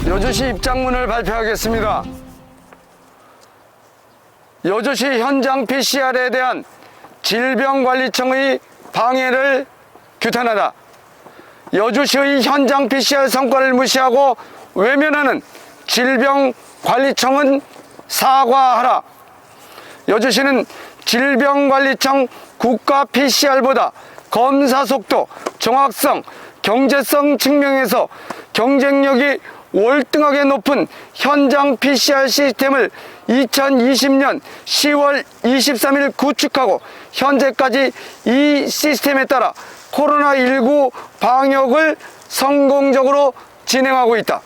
여주시 입장문을 발표하겠습니다. 여주시 현장 PCR에 대한 질병관리청의 방해를 규탄하다. 여주시의 현장 PCR 성과를 무시하고 외면하는 질병관리청은 사과하라. 여주시는 질병관리청 국가 PCR보다 검사 속도, 정확성, 경제성 측면에서 경쟁력이 월등하게 높은 현장 PCR 시스템을 2020년 10월 23일 구축하고 현재까지 이 시스템에 따라 코로나19 방역을 성공적으로 진행하고 있다.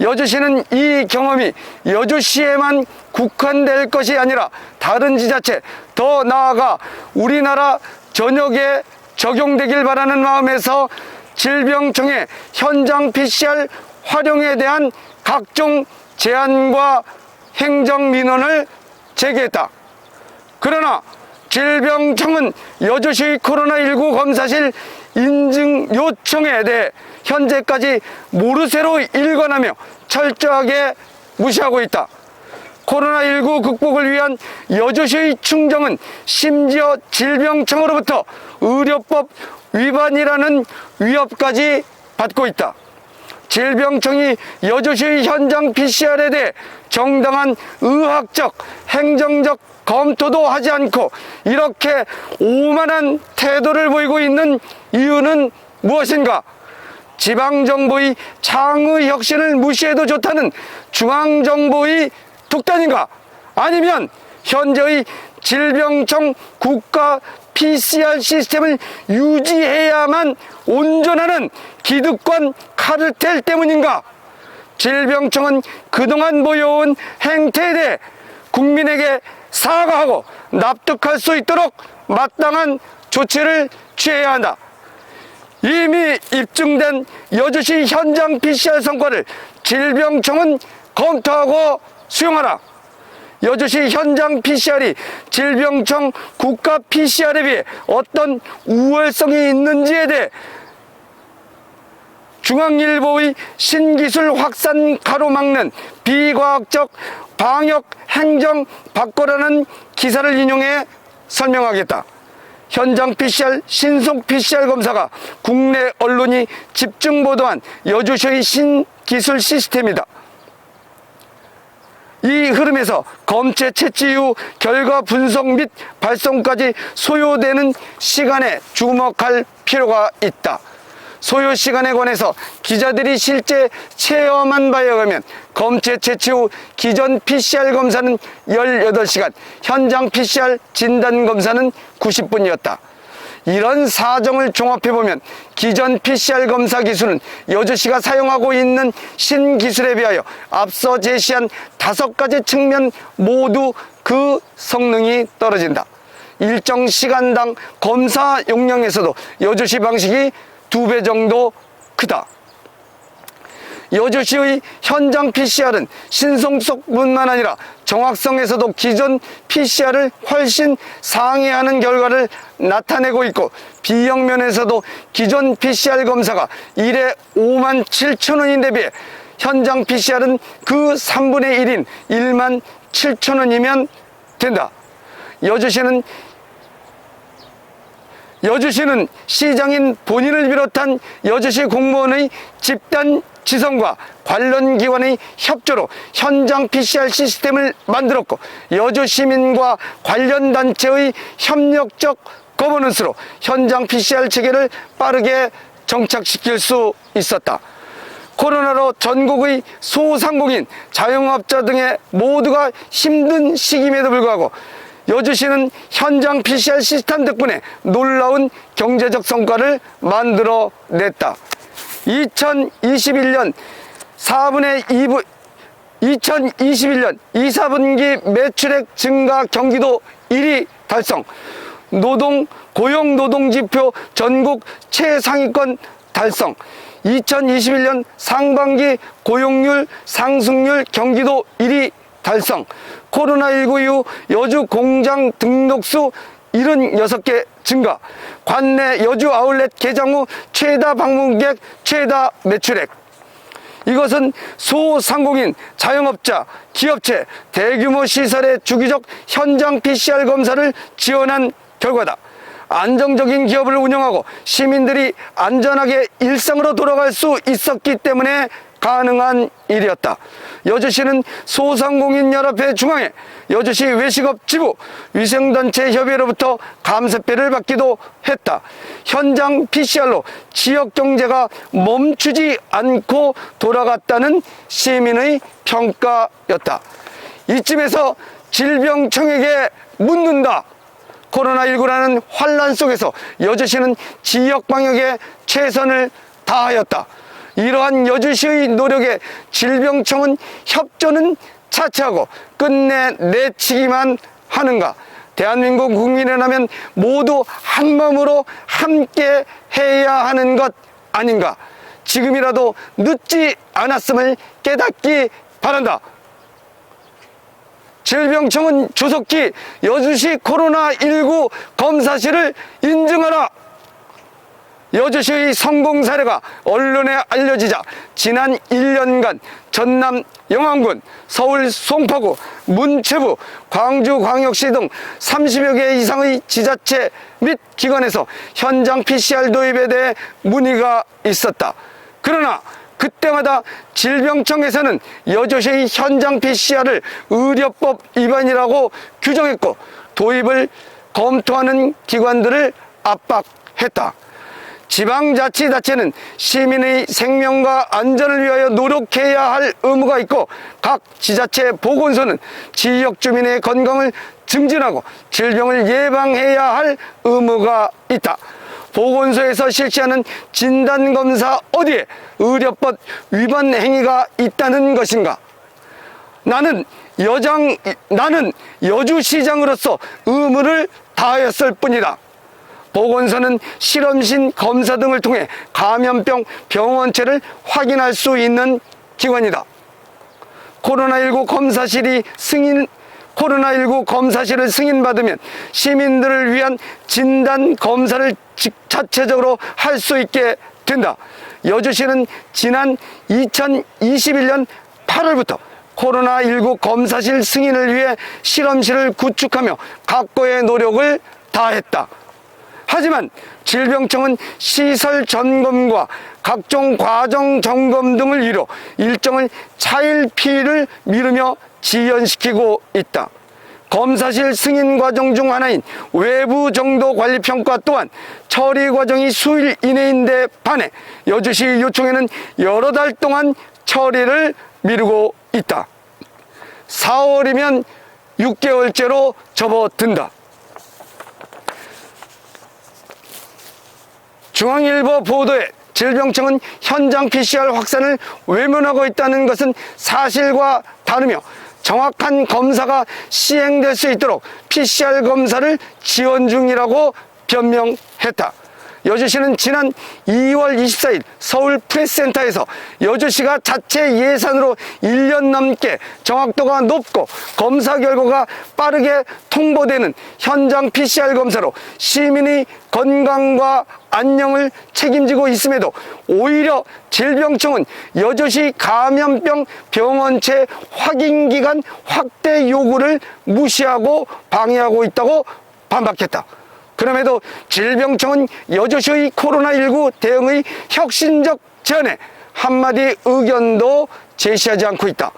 여주시는 이 경험이 여주시에만 국한될 것이 아니라 다른 지자체, 더 나아가 우리나라 전역에 적용되길 바라는 마음에서 질병청의 현장 PCR 활용에 대한 각종 제안과 행정민원을 제기했다. 그러나 질병청은 여주시 코로나19 검사실 인증 요청에 대해 현재까지 모르쇠로 일관하며 철저하게 무시하고 있다. 코로나19 극복을 위한 여주시의 충정은 심지어 질병청으로부터 의료법 위반이라는 위협까지 받고 있다. 질병청이 여주시의 현장 PCR에 대해 정당한 의학적, 행정적 검토도 하지 않고 이렇게 오만한 태도를 보이고 있는 이유는 무엇인가? 지방정부의 창의 혁신을 무시해도 좋다는 중앙정부의 독단인가? 아니면 현재의 질병청 국가 PCR 시스템을 유지해야만 온전하는 기득권 카르텔 때문인가? 질병청은 그동안 보여온 행태에 대해 국민에게 사과하고 납득할 수 있도록 마땅한 조치를 취해야 한다. 이미 입증된 여주시 현장 PCR 성과를 질병청은 검토하고 수용하라. 여주시 현장 PCR이 질병청 국가 PCR에 비해 어떤 우월성이 있는지에 대해 중앙일보의 신기술 확산 가로막는 비과학적 방역 행정 바꿔라는 기사를 인용해 설명하겠다. 현장 PCR, 신속 PCR 검사가 국내 언론이 집중 보도한 여주시의 신기술 시스템이다. 이 흐름에서 검체 채취 이후 결과 분석 및 발송까지 소요되는 시간에 주목할 필요가 있다. 소요 시간에 관해서 기자들이 실제 체험한 바에 의하면 검체 채취 후 기존 PCR 검사는 18시간, 현장 PCR 진단 검사는 90분이었다. 이런 사정을 종합해보면 기존 PCR 검사 기술은 여주시가 사용하고 있는 신기술에 비하여 앞서 제시한 5가지 측면 모두 그 성능이 떨어진다. 일정 시간당 검사 용량에서도 여주시 방식이 2배 정도 크다. 여주시의 현장 PCR은 신속성뿐만 아니라 정확성에서도 기존 PCR을 훨씬 상회하는 결과를 나타내고 있고, 비용 면에서도 기존 PCR 검사가 1회 5만 7천 원인데 비해 현장 PCR은 그 3분의 1인 1만 7천 원이면 된다. 여주시는 시장인 본인을 비롯한 여주시 공무원의 집단 지성과 관련 기관의 협조로 현장 PCR 시스템을 만들었고, 여주 시민과 관련 단체의 협력적 거버넌스로 현장 PCR 체계를 빠르게 정착시킬 수 있었다. 코로나로 전국의 소상공인, 자영업자 등의 모두가 힘든 시기임에도 불구하고 여주시는 현장 PCR 시스템 덕분에 놀라운 경제적 성과를 만들어냈다. 2021년 2, 4분기 매출액 증가 경기도 1위 달성, 고용노동지표 전국 최상위권 달성, 2021년 상반기 고용률 상승률 경기도 1위 달성, 코로나19 이후 여주 공장 등록수 76개 증가, 관내 여주 아울렛 개장 후 최다 방문객, 최다 매출액. 이것은 소상공인, 자영업자, 기업체, 대규모 시설의 주기적 현장 PCR 검사를 지원한 결과다. 안정적인 기업을 운영하고 시민들이 안전하게 일상으로 돌아갈 수 있었기 때문에 가능한 일이었다. 여주시는 소상공인연합회 중앙회, 여주시 외식업 지부, 위생단체 협의회로부터 감사패를 받기도 했다. 현장 PCR로 지역 경제가 멈추지 않고 돌아갔다는 시민의 평가였다. 이쯤에서 질병청에게 묻는다. 코로나19라는 환란 속에서 여주시는 지역 방역에 최선을 다하였다. 이러한 여주시의 노력에 질병청은 협조는 자체하고 끝내 내치기만 하는가? 대한민국 국민이라면 모두 한마음으로 함께 해야 하는 것 아닌가? 지금이라도 늦지 않았음을 깨닫기 바란다. 질병청은 조속히 여주시 코로나19 검사실을 인증하라. 여주시의 성공 사례가 언론에 알려지자 지난 1년간 전남 영암군, 서울 송파구, 문체부, 광주광역시 등 30여 개 이상의 지자체 및 기관에서 현장 PCR 도입에 대해 문의가 있었다. 그러나 그때마다 질병청에서는 여주시의 현장 PCR을 의료법 위반이라고 규정했고 도입을 검토하는 기관들을 압박했다. 지방자치단체는 시민의 생명과 안전을 위하여 노력해야 할 의무가 있고 각 지자체 보건소는 지역 주민의 건강을 증진하고 질병을 예방해야 할 의무가 있다. 보건소에서 실시하는 진단검사 어디에 의료법 위반 행위가 있다는 것인가? 나는 여주시장으로서 의무를 다하였을 뿐이다. 보건소는 실험실 검사 등을 통해 감염병 병원체를 확인할 수 있는 기관이다. 코로나19 검사실을 승인받으면 시민들을 위한 진단 검사를 자체적으로 할 수 있게 된다. 여주시는 지난 2021년 8월부터 코로나19 검사실 승인을 위해 실험실을 구축하며 각고의 노력을 다했다. 하지만 질병청은 시설 점검과 각종 과정 점검 등을 이뤄 일정을 차일피일을 미루며 지연시키고 있다. 검사실 승인 과정 중 하나인 외부 정도 관리 평가 또한 처리 과정이 수일 이내인데 반해 여주시 요청에는 여러 달 동안 처리를 미루고 있다. 4월이면 6개월째로 접어든다. 중앙일보 보도에 질병청은 현장 PCR 확산을 외면하고 있다는 것은 사실과 다르며 정확한 검사가 시행될 수 있도록 PCR 검사를 지원 중이라고 변명했다. 여주시는 지난 2월 24일 서울 프레스센터에서 여주시가 자체 예산으로 1년 넘게 정확도가 높고 검사 결과가 빠르게 통보되는 현장 PCR 검사로 시민의 건강과 안녕을 책임지고 있음에도 오히려 질병청은 여주시 감염병 병원체 확인기간 확대 요구를 무시하고 방해하고 있다고 반박했다. 그럼에도 질병청은 여주시의 코로나19 대응의 혁신적 제안에 한마디 의견도 제시하지 않고 있다.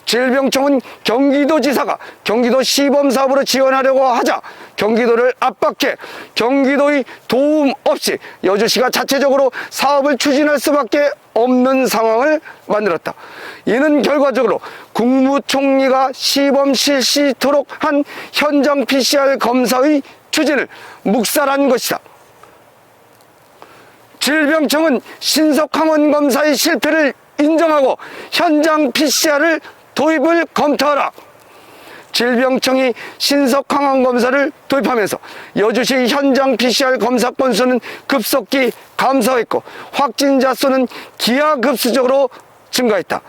질병청은 경기도지사가 경기도 시범사업으로 지원하려고 하자 경기도를 압박해 경기도의 도움 없이 여주시가 자체적으로 사업을 추진할 수밖에 없는 상황을 만들었다. 이는 결과적으로 국무총리가 시범 실시토록 한 현장 PCR 검사의 추진을 묵살한 것이다. 질병청은 신속항원 검사의 실패를 인정하고 현장 PCR을 도입을 검토하라. 질병청이 신속항원 검사를 도입하면서 여주시 현장 PCR 검사 건수는 급속히 감소했고 확진자 수는 기하급수적으로 증가했다.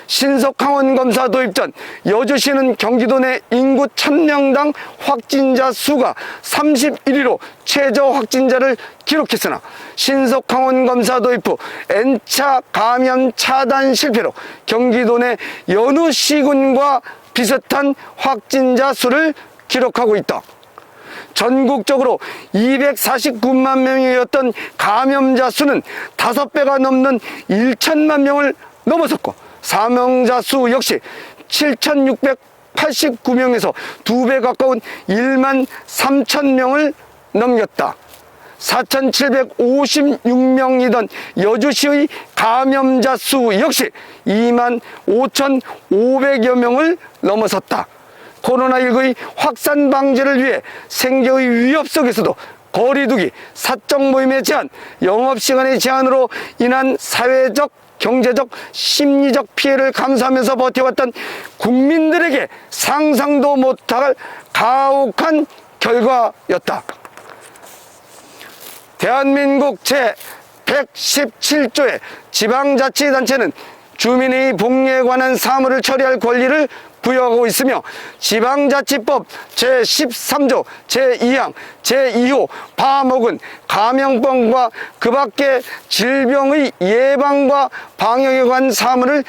신속항원 검사 도입 전 여주시는 경기도 내 인구 1000명당 확진자 수가 31위로 최저 확진자를 기록했으나 신속항원 검사 도입 후 N차 감염 차단 실패로 경기도 내 여느 시군과 비슷한 확진자 수를 기록하고 있다. 전국적으로 249만 명이었던 감염자 수는 5배가 넘는 1천만 명을 넘어섰고 사망자 수 역시 7,689명에서 2배 가까운 1만 3천 명을 넘겼다. 4,756명이던 여주시의 감염자 수 역시 2만 5,500여 명을 넘어섰다. 코로나19의 확산 방지를 위해 생계의 위협 속에서도 거리두기, 사적 모임의 제한, 영업시간의 제한으로 인한 사회적, 경제적, 심리적 피해를 감수하면서 버텨왔던 국민들에게 상상도 못할 가혹한 결과였다. 대한민국 제117조의 지방자치단체는 주민의 복리에 관한 사무를 처리할 권리를 부여하고 있으며 지방자치법 제13조 제2항 제2호 파목은 감염병과 그 밖의 질병의 예방과 방역에 관한 사무를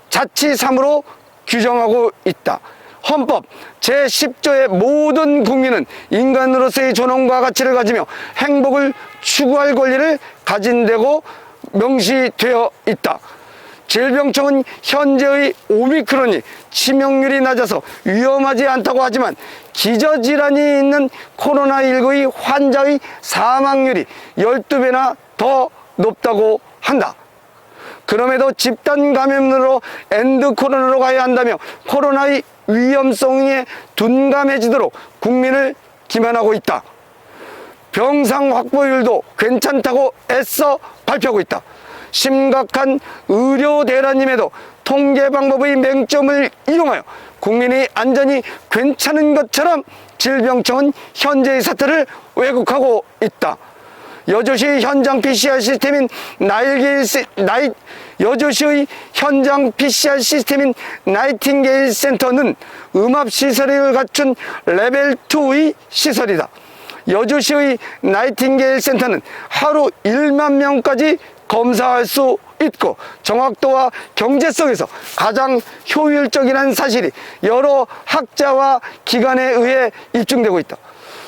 자치사무로 규정하고 있다. 헌법 제10조의 모든 국민은 인간으로서의 존엄과 가치를 가지며 행복을 추구할 권리를 가진 데고 명시되어 있다. 질병청은 현재의 오미크론이 치명률이 낮아서 위험하지 않다고 하지만 기저질환이 있는 코로나19의 환자의 사망률이 12배나 더 높다고 한다. 그럼에도 집단 감염으로 엔드 코로나로 가야 한다며 코로나의 위험성에 둔감해지도록 국민을 기만하고 있다. 병상 확보율도 괜찮다고 애써 발표하고 있다. 심각한 의료 대란임에도 통계 방법의 맹점을 이용하여 국민의 안전이 괜찮은 것처럼 질병청은 현재의 사태를 왜곡하고 있다. 여주시 현장 PCR 시스템인 여주시의 현장 PCR 시스템인 나이팅게일 센터는 음압시설을 갖춘 레벨 2의 시설이다. 여주시의 나이팅게일 센터는 하루 1만 명까지 검사할 수 있고 정확도와 경제성에서 가장 효율적이라는 사실이 여러 학자와 기관에 의해 입증되고 있다.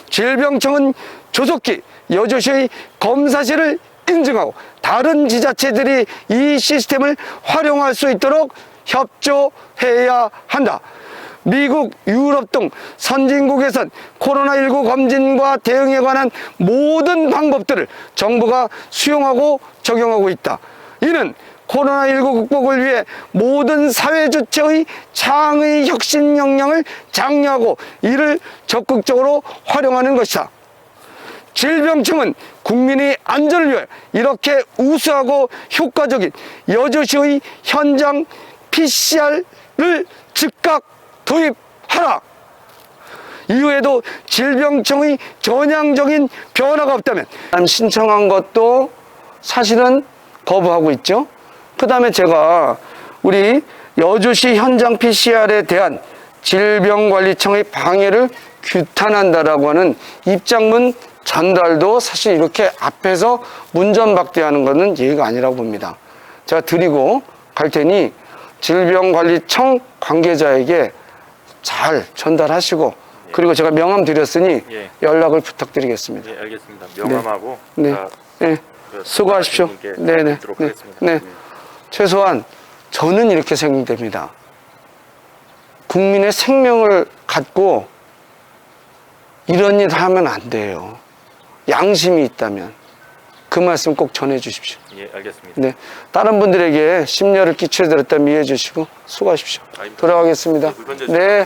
질병청은 조속히 여주시의 검사실을 인증하고 다른 지자체들이 이 시스템을 활용할 수 있도록 협조해야 한다. 미국, 유럽 등 선진국에선 코로나19 검진과 대응에 관한 모든 방법들을 정부가 수용하고 적용하고 있다. 이는 코로나19 극복을 위해 모든 사회 주체의 창의 혁신 역량을 장려하고 이를 적극적으로 활용하는 것이다. 질병청은 국민의 안전을 위해 이렇게 우수하고 효과적인 여주시의 현장 PCR을 즉각 도입하라. 이후에도 질병청의 전향적인 변화가 없다면 신청한 것도 사실은 거부하고 있죠. 그 다음에 제가 우리 여주시 현장 PCR에 대한 질병관리청의 방해를 규탄한다라고 하는 입장문 전달도 사실 이렇게 앞에서 문전박대하는 것은 예의가 아니라고 봅니다. 제가 드리고 갈 테니 질병관리청 관계자에게 잘 전달하시고 그리고 제가 명함 드렸으니 연락을 부탁드리겠습니다. 네, 알겠습니다. 명함하고 네. 네. 수고하십시오. 네네. 네. 최소한 저는 이렇게 생각됩니다. 국민의 생명을 갖고 이런 일 하면 안 돼요. 양심이 있다면 그 말씀 꼭 전해 주십시오. 예, 알겠습니다. 네. 다른 분들에게 심려를 끼쳐드렸다면 이해해 주시고 수고하십시오. 돌아가겠습니다. 네.